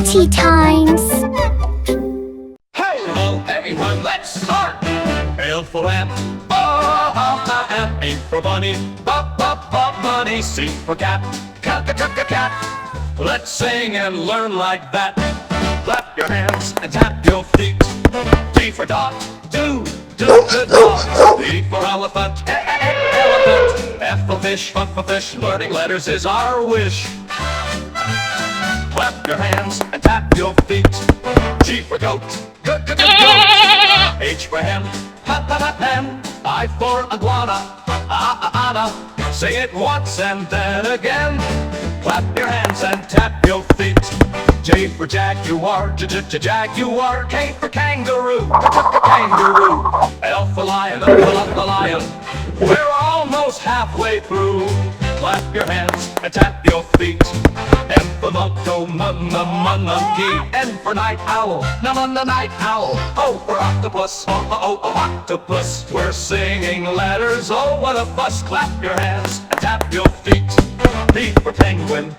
Chutti Times. Hey, hello everyone, let's start. L for lamp, M, A for bunny, bunny, C for cat, cat. Let's sing and learn like that. Clap your hands and tap your feet. D for dog, do the dog. E for elephant, elephant. F for fish, for fish. Learning letters is our wish. Clap your hands and tap your feet. G for goat, goat. H for hen, hen. I for iguana, ana. Say it once and then again. Clap your hands and tap your feet. J for jaguar, jaguar. K for kangaroo, kangaroo. L for lion, the lion. We're almost halfway through. Clap your hands and tap your feet. M for monkey. N for night owl, night owl. O for octopus, octopus. We're singing letters, oh what a fuss. Clap your hands and tap your feet. P for penguin,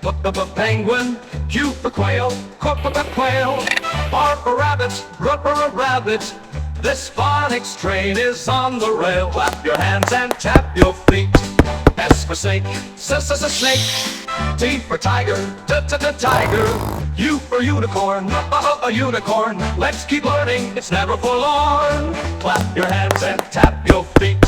penguin. Q for quail, quail. R for rabbit, rabbit. This phonics train is on the rail. Clap your hands and tap your feet. S for snake, snake. T for tiger, tiger. U for unicorn, a unicorn. Let's keep learning, it's never forlorn. Clap your hands and tap your feet.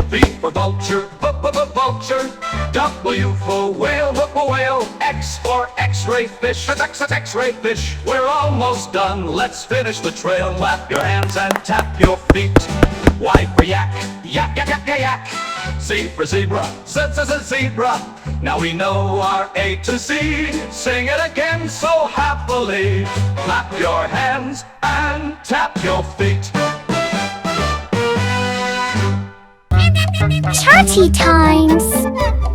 V for vulture, vulture. W for whale, whale. X for x-ray fish, x-ray fish. We're almost done, let's finish the trail. Clap your hands and tap your feet. Y for yak, yak. Z for zebra, zebra. Now we know our A to Z. Sing it again so happily. Clap your hands and tap your feet. Chutti Times.